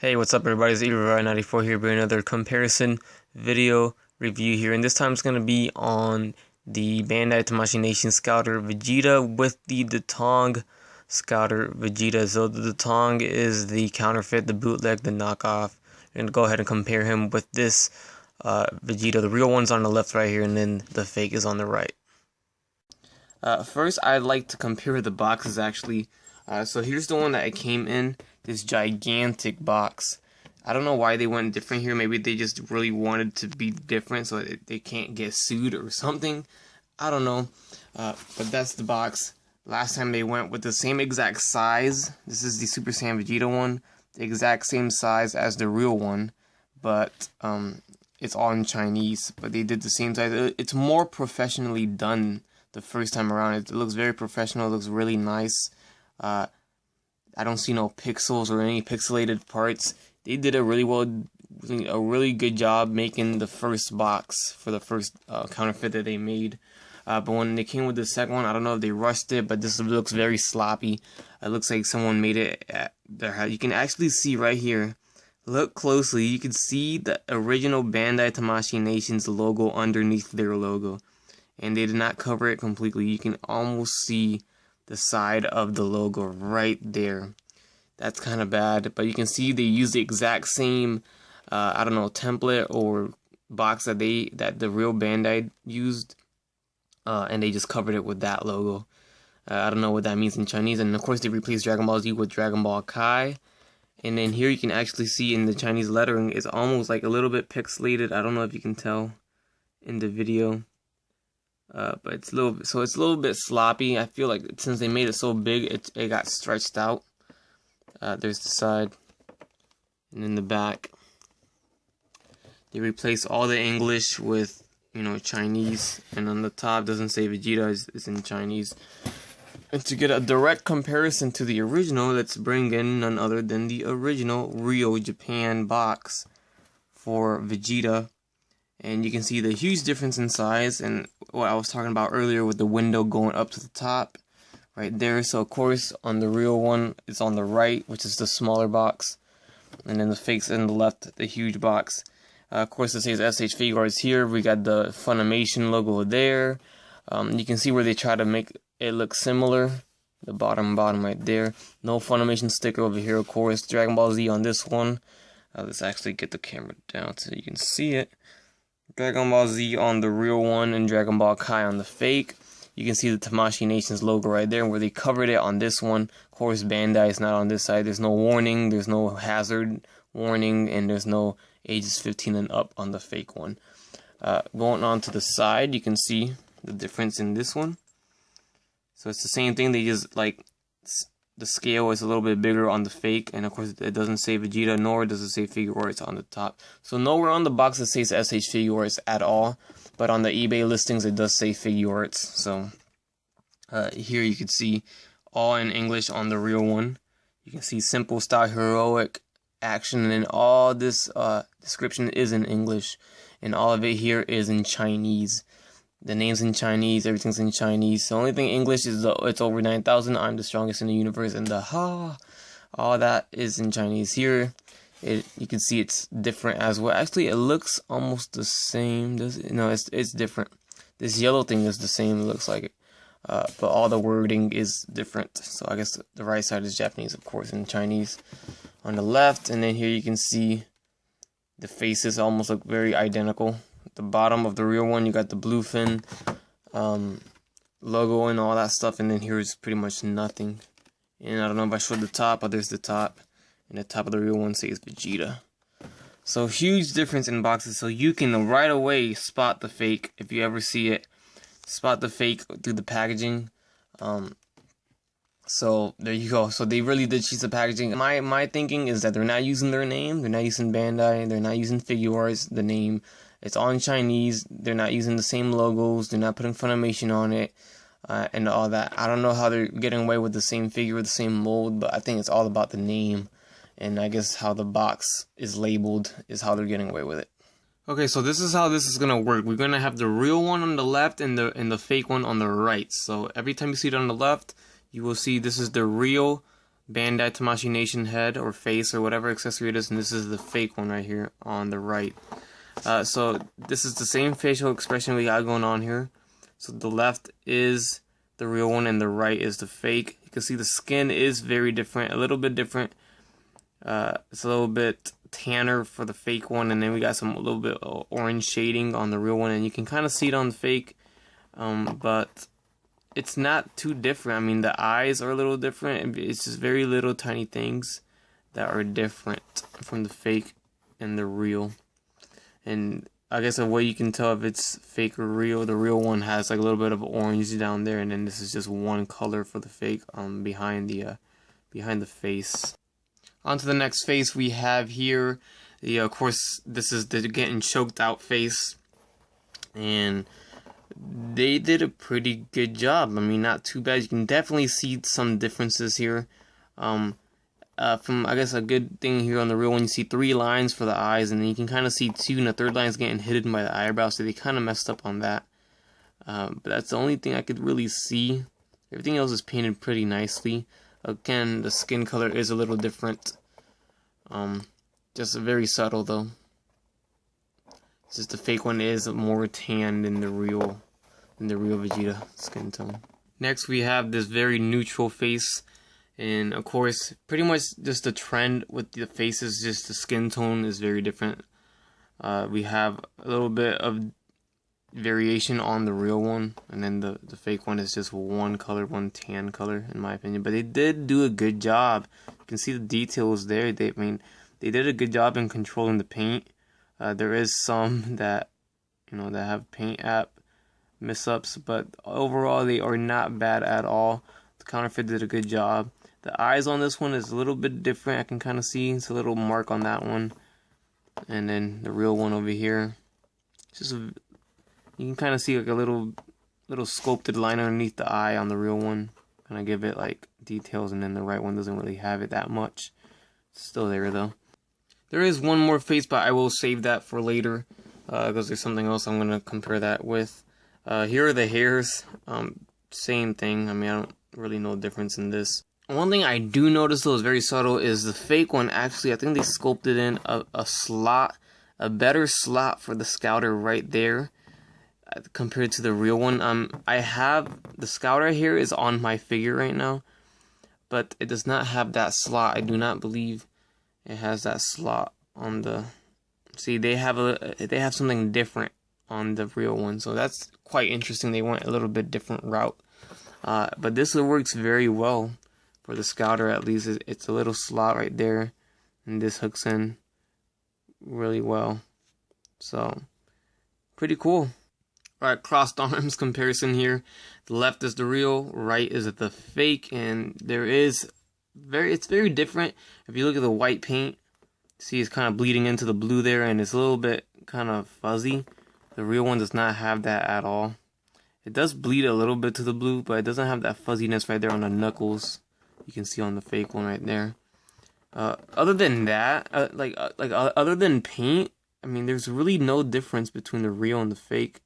Hey, what's up everybody, it's EaterVar94 here bringing another comparison video review here, and this time it's going to be on the Bandai Tamashii Nation Scouter Vegeta with the Datong Scouter Vegeta. So the Datong is the counterfeit, the bootleg, the knockoff. We're going to go ahead and compare him with this Vegeta. The real one's on the left right here, and then the fake is on the right. First, I'd like to compare the boxes actually. So here's the one that it came in, this gigantic box. I don't know why they went different here. Maybe they just really wanted to be different so they can't get sued or something. I don't know. But that's the box. Last time they went with the same exact size. This is the Super Saiyan Vegeta one. The exact same size as the real one. But it's all in Chinese. But they did the same size. It's more professionally done the first time around. It looks very professional. It looks really nice. I don't see no pixels or any pixelated parts. They did a really good job making the first box for the first counterfeit that they made. But when they came with the second one, I don't know if they rushed it, but this looks very sloppy. It looks like someone made it at their house. You can actually see right here. Look closely. You can see the original Bandai Tamashii Nation's logo underneath their logo, and they did not cover it completely. You can almost see the side of the logo right there. That's kind of bad, but you can see they used the exact same I don't know, template or box that the real Bandai used, and they just covered it with that logo. I don't know what that means in Chinese. And of course they replaced Dragon Ball Z with Dragon Ball Kai, and then here you can actually see in the Chinese lettering it's almost like a little bit pixelated. I don't know if you can tell in the video. But it's a little bit sloppy. I feel like since they made it so big, it got stretched out. There's the side, and then the back. They replaced all the English with, Chinese, and on the top doesn't say Vegeta, it's in Chinese. And to get a direct comparison to the original, let's bring in none other than the original Rio Japan box for Vegeta. And you can see the huge difference in size and what I was talking about earlier with the window going up to the top right there. So of course on the real one it's on the right, which is the smaller box, and then the fake's in the left, the huge box. Of course it says S.H.Figuarts here. We got the Funimation logo there. You can see where they try to make it look similar. The bottom right there. No Funimation sticker over here, of course. Dragon Ball Z on this one. Let's actually get the camera down so you can see it. Dragon Ball Z on the real one and Dragon Ball Kai on the fake. You can see the Tamashii Nation's logo right there where they covered it on this one. Of course, Bandai is not on this side. There's no warning, there's no hazard warning, and there's no ages 15 and up on the fake one. Going on to the side, you can see the difference in this one. So it's the same thing, they just the scale is a little bit bigger on the fake, and of course it doesn't say Vegeta, nor does it say Figuarts on the top. So nowhere on the box it says S.H.Figuarts at all, but on the eBay listings it does say Figuarts. So here you can see all in English on the real one. You can see simple style, heroic action, and then all this description is in English, and all of it here is in Chinese. The name's in Chinese, everything's in Chinese. The only thing English is it's over 9,000. I'm the strongest in the universe, and the all that is in Chinese. Here, you can see it's different as well. Actually, it looks almost the same. Does it? No, it's different. This yellow thing is the same. It looks like it, but all the wording is different. So I guess the right side is Japanese, of course, and Chinese on the left. And then here you can see the faces almost look very identical. The bottom of the real one, you got the bluefin logo and all that stuff, and then here is pretty much nothing. And I don't know if I showed the top, but there's the top, and the top of the real one says Vegeta. So huge difference in boxes. So you can right away spot the fake if you ever see it. Spot the fake through the packaging. So there you go. So they really did cheat the packaging. My thinking is that they're not using their name. They're not using Bandai. They're not using Figuarts, the name. It's all in Chinese. They're not using the same logos. They're not putting Funimation on it, and all that. I don't know how they're getting away with the same figure, the same mold, but I think it's all about the name, and I guess how the box is labeled is how they're getting away with it. Okay, so this is how this is gonna work. We're gonna have the real one on the left and the fake one on the right. So every time you see it on the left, you will see this is the real Bandai Tamashii Nation head or face or whatever accessory it is, and this is the fake one right here on the right. So this is the same facial expression we got going on here. So the left is the real one and the right is the fake. You can see the skin is very different, a little bit different. It's a little bit tanner for the fake one, and then we got a little bit of orange shading on the real one, and you can kind of see it on the fake, but it's not too different. I mean, the eyes are a little different. It's just very little tiny things that are different from the fake and the real. And I guess a way you can tell if it's fake or real, the real one has like a little bit of orange down there, and then this is just one color for the fake behind the face. On to the next face we have here. Of course, this is the getting choked out face, and they did a pretty good job. I mean, not too bad. You can definitely see some differences here. From, I guess, a good thing here on the real one, you see 3 lines for the eyes, and then you can kind of see 2, and the third line is getting hidden by the eyebrow, so they kind of messed up on that. But that's the only thing I could really see. Everything else is painted pretty nicely. Again, the skin color is a little different. Just very subtle though. It's just the fake one is more tan than the real Vegeta skin tone. Next we have this very neutral face, and of course pretty much just the trend with the faces, just the skin tone is very different. We have a little bit of variation on the real one, and then the fake one is just one color, one tan color in my opinion. But they did do a good job. You can see the details there. They did a good job in controlling the paint. There is some that that have paint app mess-ups, but overall they are not bad at all. The counterfeit did a good job. The eyes on this one is a little bit different. I can kind of see it's a little mark on that one, and then the real one over here, you can kind of see like a little sculpted line underneath the eye on the real one, kind of give it like details, and then the right one doesn't really have it that much. It's still there though. There is one more face, but I will save that for later because there's something else I'm going to compare that with. Here are the hairs. Same thing. I mean, I don't really know the difference in this. One thing I do notice though is very subtle is the fake one. Actually, I think they sculpted in a slot, a better slot for the scouter right there compared to the real one. I have the scouter here is on my figure right now, but it does not have that slot. I do not believe it has that slot on the. See, they have something different on the real one, so that's quite interesting. They went a little bit different route, but this works very well for the scouter. At least it's a little slot right there, and this hooks in really well. So pretty cool. Alright, crossed arms comparison here. The left is the real, right is the fake, and it's very different. If you look at the white paint, see it's kind of bleeding into the blue there, and it's a little bit kind of fuzzy. The real one does not have that at all. It does bleed a little bit to the blue, but it doesn't have that fuzziness right there on the knuckles. You can see on the fake one right there. Other than that, other than paint, I mean, there's really no difference between the real and the fake.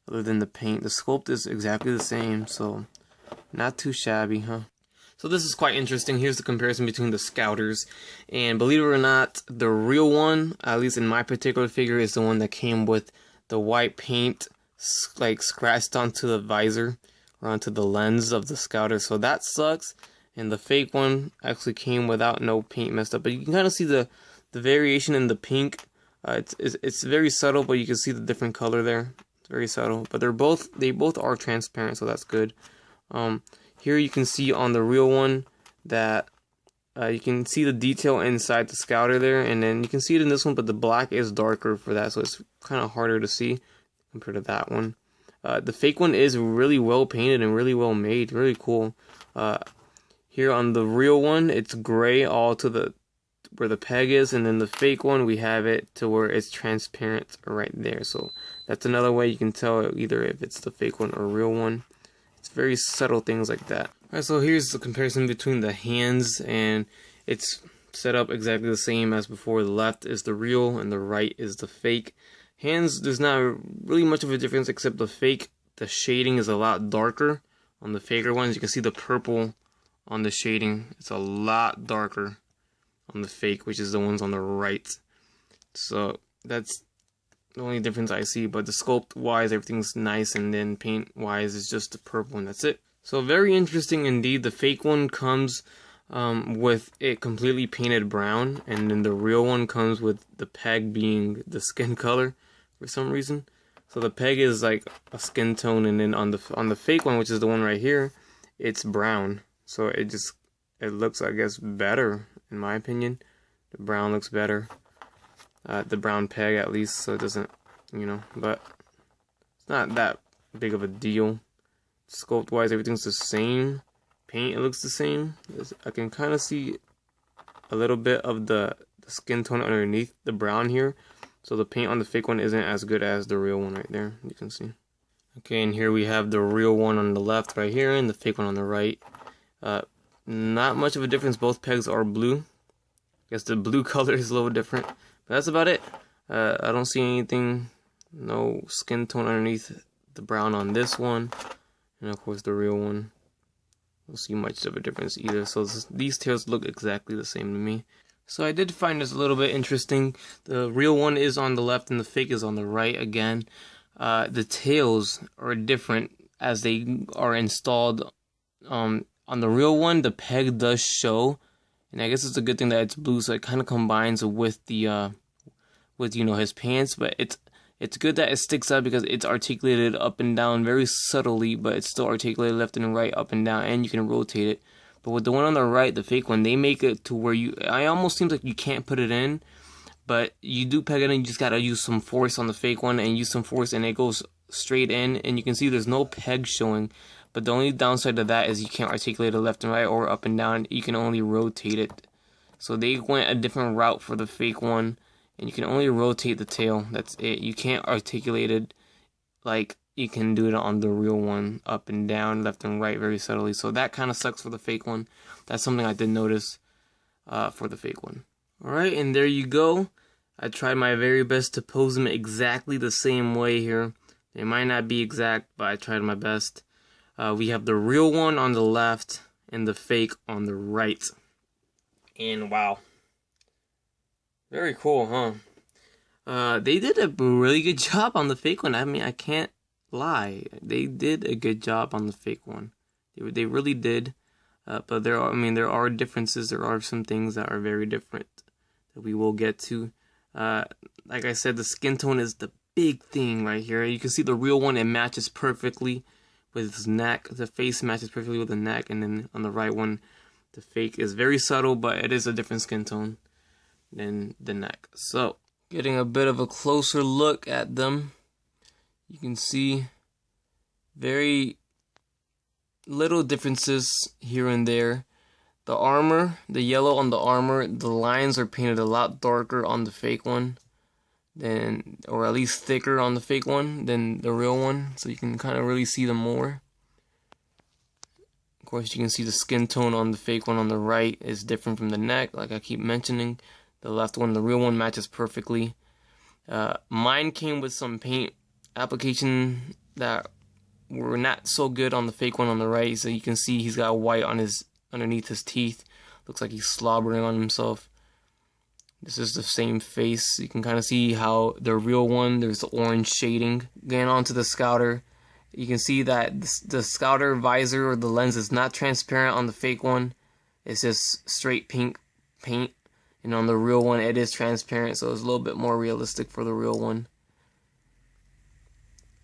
Other than the paint, the sculpt is exactly the same, so not too shabby, huh? So this is quite interesting. Here's the comparison between the scouters, and believe it or not, the real one, at least in my particular figure, is the one that came with the white paint like scratched onto the visor or onto the lens of the scouter, so that sucks. And the fake one actually came without no paint messed up, but you can kind of see the variation in the pink. It's very subtle, but you can see the different color there. It's very subtle, but they both are transparent, so that's good. Here you can see on the real one that you can see the detail inside the scouter there, and then you can see it in this one, but the black is darker for that, so it's kind of harder to see compared to that one. The fake one is really well painted and really well made, really cool. Here on the real one, it's gray all to where the peg is, and then the fake one, we have it to where it's transparent right there. So that's another way you can tell either if it's the fake one or real one. It's very subtle things like that. Alright, so here's the comparison between the hands, and it's set up exactly the same as before. The left is the real and the right is the fake. Hands, there's not really much of a difference except the fake. The shading is a lot darker on the faker ones. You can see the purple on the shading. It's a lot darker on the fake, which is the ones on the right. So that's the only difference I see, but the sculpt wise everything's nice, and then paint wise is just the purple and that's it. So very interesting indeed. The fake one comes with it completely painted brown, and then the real one comes with the peg being the skin color for some reason. So the peg is like a skin tone, and then on the fake one, which is the one right here, it's brown. So it looks, I guess, better in my opinion. The brown looks better. The brown peg at least, so it doesn't, you know, but it's not that big of a deal. Sculpt wise everything's the same. Paint, it looks the same. I can kind of see a little bit of the skin tone underneath the brown here. So the paint on the fake one isn't as good as the real one right there, you can see. Okay, and here we have the real one on the left right here and the fake one on the right. Not much of a difference, both pegs are blue. I guess the blue color is a little different, but that's about it. I don't see anything, no skin tone underneath the brown on this one. And of course the real one, don't see much of a difference either. So these tails look exactly the same to me. So I did find this a little bit interesting. The real one is on the left and the fake is on the right again. The tails are different as they are installed. On the real one, the peg does show, and I guess it's a good thing that it's blue, so it kind of combines with the with, you know, his pants. But it's good that it sticks out because it's articulated up and down very subtly, but it's still articulated left and right, up and down, and you can rotate it. But with the one on the right, the fake one, they make it to where I almost seems like you can't put it in, but you do peg it in. You just gotta use some force on the fake one and use some force, and it goes straight in. And you can see there's no peg showing, but the only downside to that is you can't articulate it left and right or up and down. You can only rotate it. So they went a different route for the fake one, and you can only rotate the tail. That's it. You can't articulate it like you can do it on the real one, up and down, left and right, very subtly. So that kind of sucks for the fake one. That's something I did notice for the fake one. Alright, and there you go. I tried my very best to pose them exactly the same way here. They might not be exact, but I tried my best. We have the real one on the left and the fake on the right. And wow. Very cool, huh? They did a really good job on the fake one. I mean, I can't lie. They did a good job on the fake one. They really did. But there are differences. There are some things that are very different that we will get to. Like I said, the skin tone is the big thing right here. You can see the real one, it matches perfectly with his neck. The face matches perfectly with the neck, and then on the right one, the fake is very subtle, but it is a different skin tone than the neck. So, getting a bit of a closer look at them, you can see very little differences here and there. The armor, the yellow on the armor, the lines are painted a lot darker on the fake one than, or at least thicker on the fake one than the real one, so you can kind of really see them more. Of course, you can see the skin tone on the fake one on the right is different from the neck, like I keep mentioning. The left one, the real one, matches perfectly. Mine came with some paint application that were not so good on the fake one on the right, so you can see he's got white on his underneath his teeth. Looks like he's slobbering on himself. This is the same face. You can kind of see how the real one, there's the orange shading. Getting onto the scouter, you can see that the scouter visor or the lens is not transparent on the fake one. It's just straight pink paint. And on the real one, it is transparent, so it's a little bit more realistic for the real one.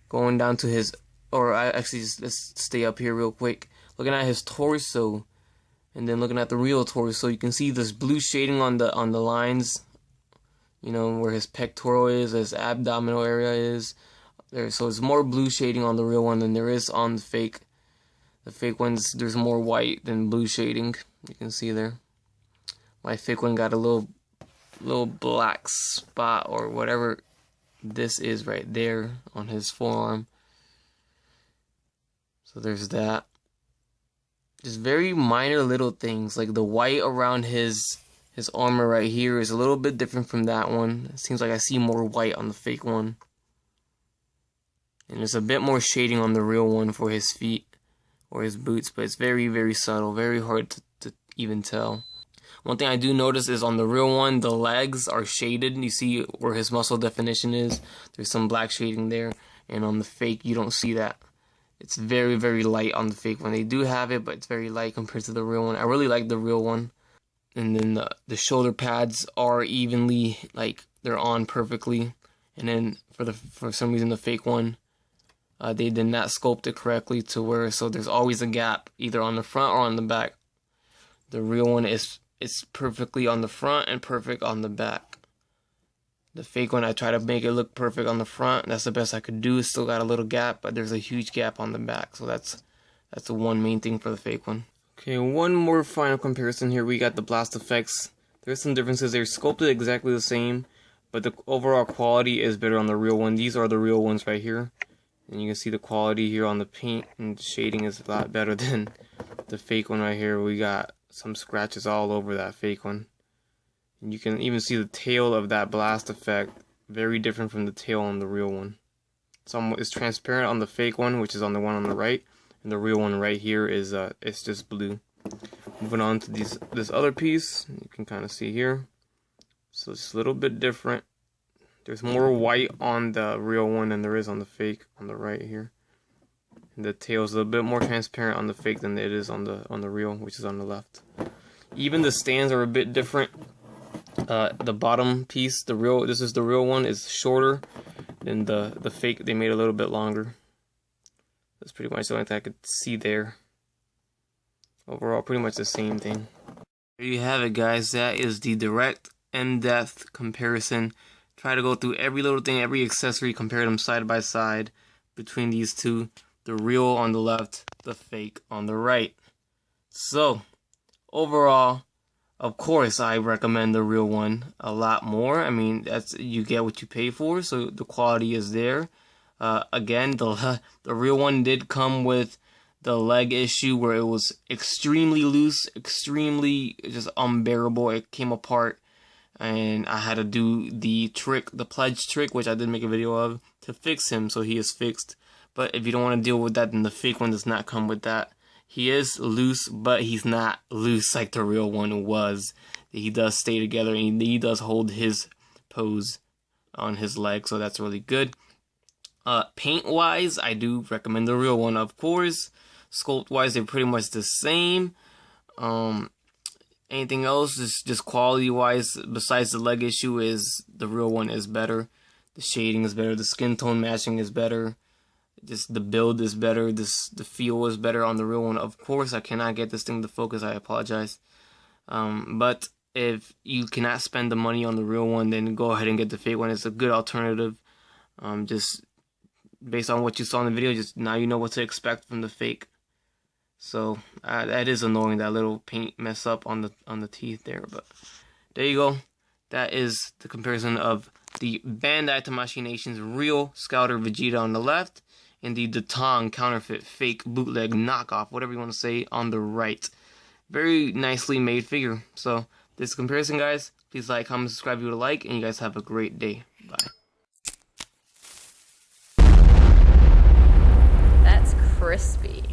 Going down to his, or actually, let's stay up here real quick. Looking at his torso, and then looking at the real torso, you can see this blue shading on the lines. You know, where his pectoral is, his abdominal area is. There, so it's more blue shading on the real one than there is on the fake. The fake ones, there's more white than blue shading. You can see there. My fake one got a little black spot or whatever this is right there on his forearm. So there's that. Just very minor little things, like the white around his armor right here is a little bit different from that one. It seems like I see more white on the fake one. And there's a bit more shading on the real one for his feet, or his boots, but it's very, very subtle, very hard to even tell. One thing I do notice is on the real one, the legs are shaded. You see where his muscle definition is. There's some black shading there. And on the fake, you don't see that. It's very, very light on the fake one. They do have it, but it's very light compared to the real one. I really like the real one. And then the shoulder pads are evenly, like, they're on perfectly. And then for some reason, the fake one, they did not sculpt it correctly to where, so there's always a gap, either on the front or on the back. The real one it's perfectly on the front and perfect on the back. The fake one, I try to make it look perfect on the front. That's the best I could do. It's still got a little gap, but there's a huge gap on the back. So that's the one main thing for the fake one. Okay, one more final comparison here. We got the blast effects. There's some differences. They're sculpted exactly the same, but the overall quality is better on the real one. These are the real ones right here. And you can see the quality here on the paint and the shading is a lot better than the fake one right here. We got some scratches all over that fake one. And you can even see the tail of that blast effect, very different from the tail on the real one. It's transparent on the fake one, which is on the one on the right, and the real one right here is it's just blue. Moving on to this other piece, you can kind of see here. So it's a little bit different. There's more white on the real one than there is on the fake on the right here. And the tail is a little bit more transparent on the fake than it is on the real, which is on the left. Even the stands are a bit different. The bottom piece, this is the real one, is shorter than the fake. They made a little bit longer. That's pretty much the only thing I could see there. Overall, pretty much the same thing. There you have it, guys. That is the direct in-depth comparison. Try to go through every little thing, every accessory, compare them side by side between these two. The real on the left, the fake on the right. So, overall, of course, I recommend the real one a lot more. I mean, you get what you pay for, so the quality is there. Again, the real one did come with the leg issue where it was extremely loose, extremely just unbearable. It came apart, and I had to do the pledge trick, which I did make a video of, to fix him, so he is fixed. But if you don't want to deal with that, then the fake one does not come with that. He is loose, but he's not loose like the real one was. He does stay together, and he does hold his pose on his leg, so that's really good. Paint-wise, I do recommend the real one, of course. Sculpt-wise, they're pretty much the same. Anything else, just quality-wise, besides the leg issue, is the real one is better. The shading is better. The skin tone matching is better. Just the build is better. The feel is better on the real one. Of course, I cannot get this thing to focus. I apologize. But if you cannot spend the money on the real one, then go ahead and get the fake one. It's a good alternative. Just based on what you saw in the video, just now you know what to expect from the fake. So that is annoying, that little paint mess up on the teeth there. But there you go. That is the comparison of the Bandai Tamashii Nation's real Scouter Vegeta on the left, and the Datong counterfeit, fake, bootleg, knockoff, whatever you want to say, on the right. Very nicely made figure. So, this comparison, guys. Please like, comment, subscribe if you would like, and you guys have a great day. Bye. That's crispy.